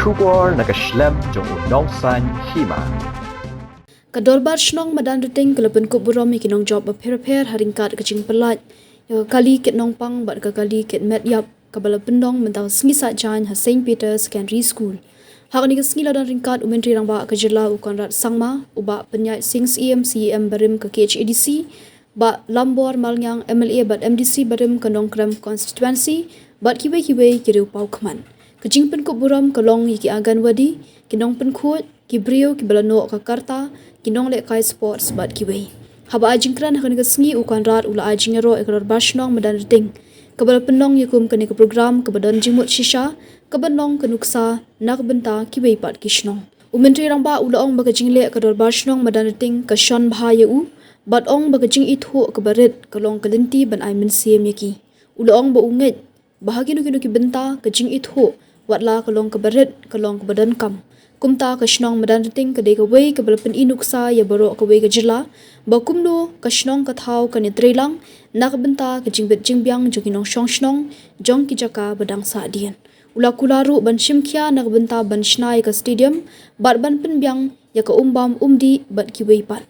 Shubor nakaslem jong unong san Hima. Kadorbar shnong Madanrting kalapan ko burom ikinong job apher haringkat kacing pelat. Kali ket nong pang bat kali ket Metïap kabala pendong mentau sengisa jan ha St. Peter Secondary School. Hak ni kesengila dan ringkat Menteri Rangba kejela u Conrad sangma uba penyait sings CEM barim ke KHADC ba lambor malnyang MLA bat MDC barim kendong kram constituency bat kiwe kiriu pau keman. Kejing pen ko buram kalong iki agan wadi kinong pen khut kibrio kibalano ka karta kinong le kai sports bat kiwe. Haba ajingkran hakan kesengi u Conrad ula ajing Ïaroh ekor basnong Madanrting. Kabal penong yakum kene ke program kebadan jimut shisha kebanong kenuksa nak benta kiwe pat kisnong. U Menteri Rangba ulaong bagajing le ekor basnong Madanrting ka shon bahaya u bat ong bagajing ithu kebarit kalong kelenti ban ai mensiam yaki. Ulaong ba unget bahagi nu ki benta kajing ithu watla kalong kebarit kalong kebadan kam. Kumta kashnong Madanrting kadai kawai kabalapan inuksa ya barok kawai kajela ba kumno kashnong kathau kanitrelang nak benta kajingbet jingbyang joginong shongshnong jong kijaka badang saadian. Ula kularu ban shimkya nak benta ban shnai ka stadium bat ban penbyang ya ka umbam umdi bat kiwai pat.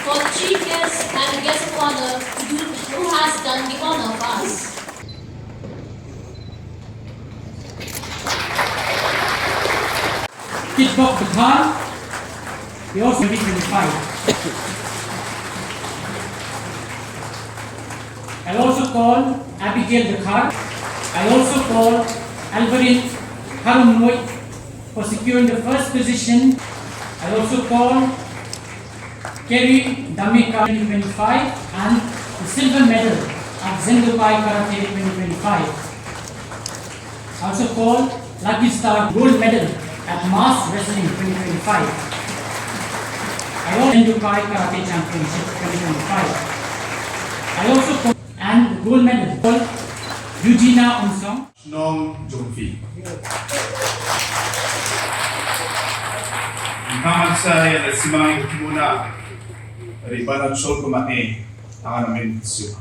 For the chief guest and the guest of honor who has done the honor of us. Kickbox Baton, he also 2025. I'll also call Abigail Dakar. I'll also call Alvarin Harunmoy for securing the first position. I'll also call Kerry Damika 2025 and the silver medal at Zendubai Karate 2025. I also call Lucky Star gold medal at Mass Wrestling 2025. I also Zendubai Karate Championship 2025. I also call and the gold medal called Eugenia Unsong. Nong Jongfi. Kamat saya resimang muna ribanan shol kumane akan namin siya.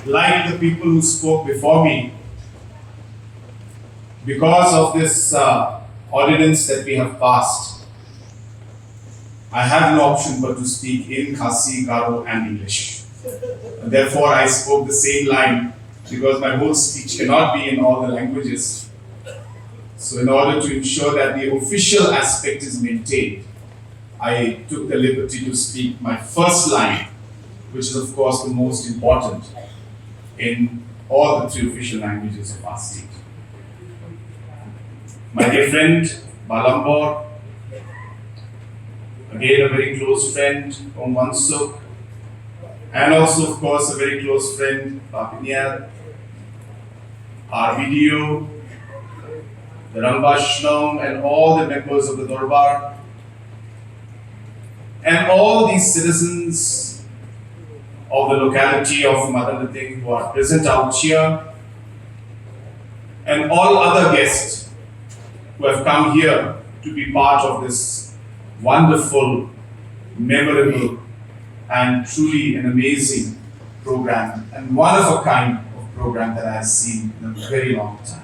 Like the people who spoke before me, because of this ordinance that we have passed, I have no option but to speak in Khasi, Garo and English. And therefore I spoke the same line because my whole speech cannot be in all the languages. So in order to ensure that the official aspect is maintained, I took the liberty to speak my first line, which is of course the most important in all the three official languages of our state. My dear friend, Balambor, again a very close friend, Om Wansuk, and also of course a very close friend, Papiniar, our video, the Rambashnam and all the members of the Dorbar, and all these citizens of the locality of Madanrting who are present out here, and all other guests who have come here to be part of this wonderful, memorable, and truly an amazing program, and one of a kind of program that I have seen in a very long time.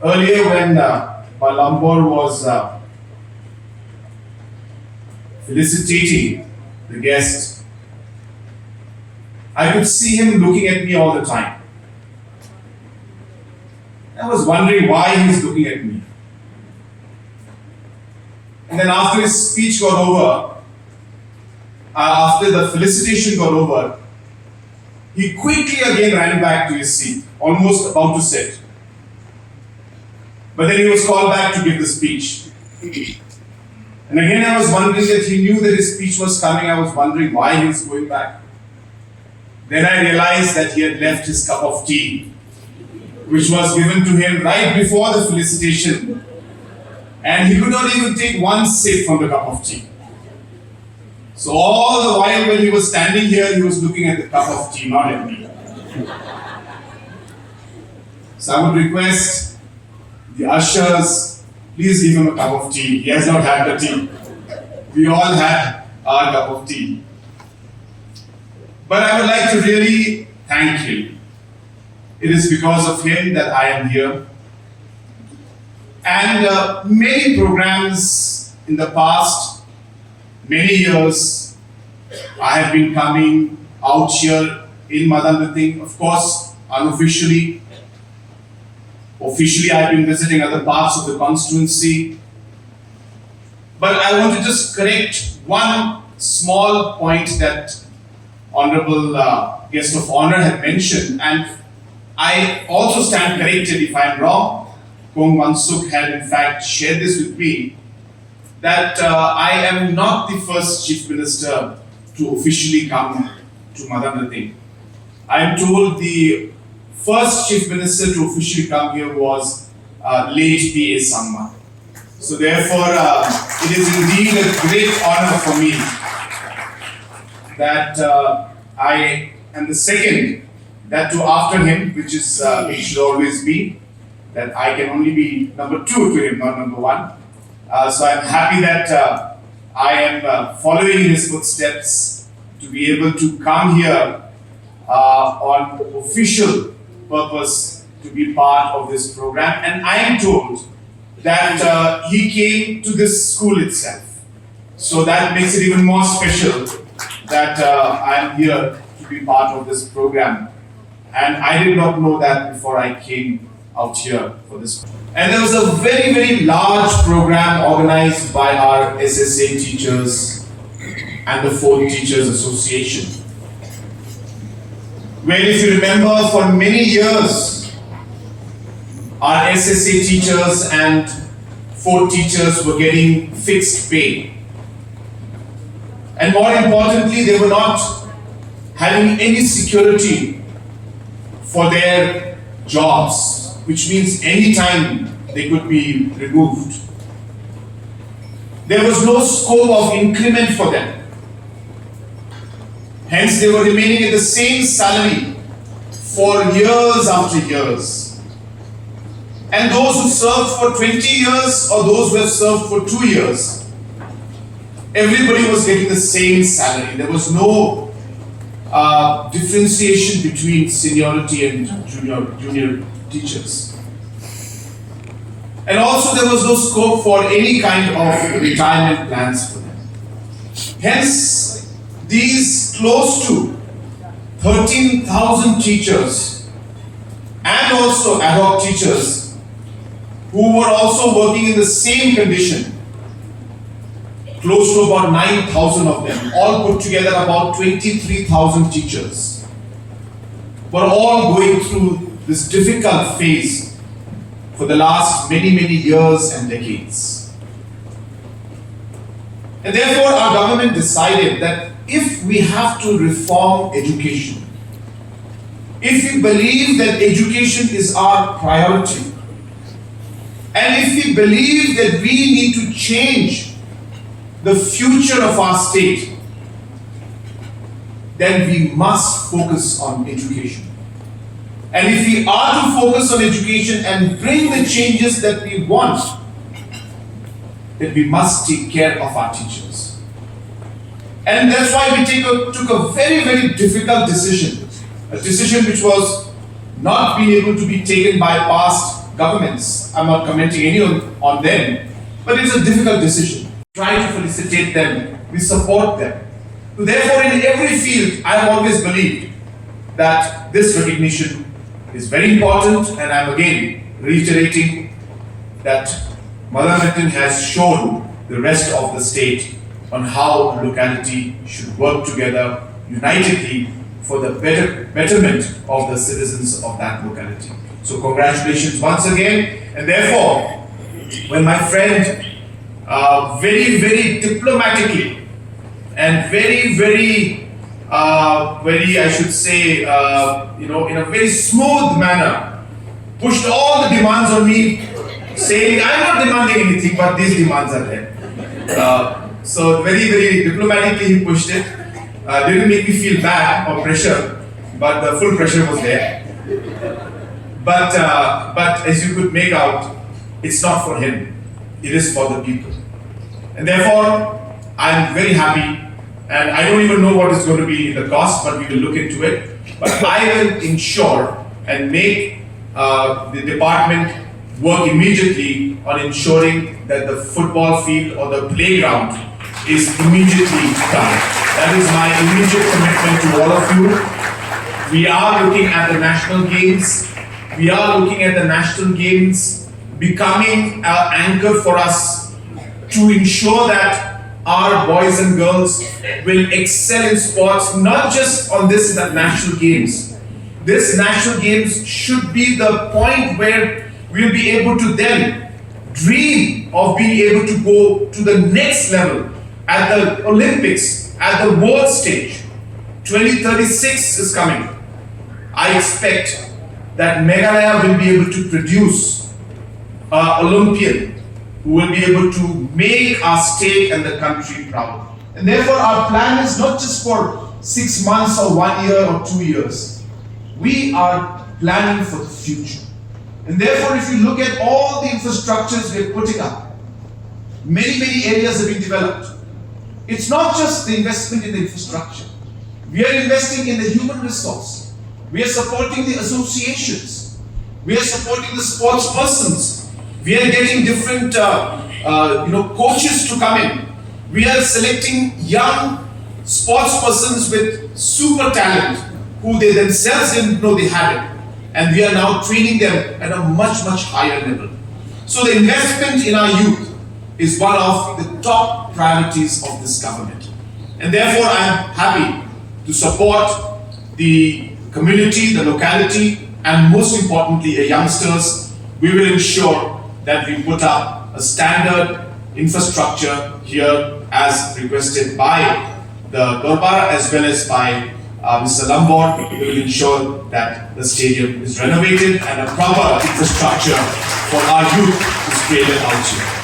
Earlier when Balambor was felicitating the guest, I could see him looking at me all the time. I was wondering why he's looking at me. And then after his speech got over, after the felicitation got over, he quickly again ran back to his seat, almost about to sit. But then he was called back to give the speech. And again I was wondering that he knew that his speech was coming. I was wondering why he was going back. Then I realized that he had left his cup of tea, which was given to him right before the felicitation. And he could not even take one sip from the cup of tea. So all the while when he was standing here, he was looking at the cup of tea, not at me. So I would request the ushers, please give him a cup of tea. He has not had the tea. We all had our cup of tea. But I would like to really thank him. It is because of him that I am here. And many programs in the past, many years, I have been coming out here in Madanrting, of course, unofficially. Officially, I have been visiting other parts of the constituency. But I want to just correct one small point that Honorable Guest of Honor had mentioned, and I also stand corrected if I am wrong. Kong Mansuk had in fact shared this with me, that I am not the first Chief Minister to officially come to Madanrting. I am told the first Chief Minister to officially come here was late P.A. Sangma. So therefore, it is indeed a great honor for me that I am the second, that too after him, which is it should always be, that I can only be number 2 to him, not number 1. So I'm happy that I am following in his footsteps to be able to come here on official purpose to be part of this program. And I am told that he came to this school itself. So that makes it even more special that I am here to be part of this program. And I did not know that before I came out here for this. And there was a very, very large program organized by our SSA teachers and the Fourth Teachers Association, where, if you remember, for many years, our SSA teachers and Fourth teachers were getting fixed pay. And more importantly, they were not having any security for their jobs, which means any time they could be removed. There was no scope of increment for them. Hence, they were remaining at the same salary for years after years. And those who served for 20 years or those who have served for 2 years, everybody was getting the same salary. There was no differentiation between seniority and junior teachers. And also there was no scope for any kind of retirement plans for them. Hence, these close to 13,000 teachers and also ad hoc teachers who were also working in the same condition, close to about 9,000 of them, all put together about 23,000 teachers, were all going through this difficult phase for the last many, many years and decades. And therefore our government decided that if we have to reform education, if we believe that education is our priority, and if we believe that we need to change the future of our state, then we must focus on education. And if we are to focus on education and bring the changes that we want, then we must take care of our teachers. And that's why we took a very, very difficult decision, a decision which was not being able to be taken by past governments. I'm not commenting any on them, but it's a difficult decision. Try to felicitate them, we support them. So therefore, in every field, I have always believed that this recognition is very important, and I'm again reiterating that Madanrting has shown the rest of the state on how a locality should work together unitedly for the betterment of the citizens of that locality. So congratulations once again, and therefore, when my friend very, very diplomatically and very, I should say, in a very smooth manner, pushed all the demands on me, saying, I'm not demanding anything, but these demands are there. So very, very diplomatically he pushed it. Didn't make me feel bad or pressure, but the full pressure was there. but as you could make out, it's not for him. It is for the people. And therefore, I'm very happy, and I don't even know what is going to be the cost, but we will look into it. But I will ensure and make the department work immediately on ensuring that the football field or the playground is immediately done. That is my immediate commitment to all of you. We are looking at the national games. We are looking at the national games becoming an anchor for us to ensure that our boys and girls will excel in sports, not just on this national games. This national games should be the point where we'll be able to then dream of being able to go to the next level at the Olympics, at the world stage. 2036 is coming. I expect that Meghalaya will be able to produce an Olympian who will be able to make our state and the country proud. And therefore our plan is not just for 6 months or 1 year or 2 years. We are planning for the future. And therefore if you look at all the infrastructures we are putting up, many areas have been developed. It's not just the investment in the infrastructure. We are investing in the human resource. We are supporting the associations. We are supporting the sports persons. We are getting different coaches to come in. We are selecting young sports persons with super talent who they themselves didn't know they had it. And we are now training them at a much higher level. So the investment in our youth is one of the top priorities of this government. And therefore I am happy to support the community, the locality, and most importantly, the youngsters. We will ensure that we put up a standard infrastructure here as requested by the Dorbar as well as by Mr. Lambor. We will ensure that the stadium is renovated and a proper infrastructure for our youth is created out here.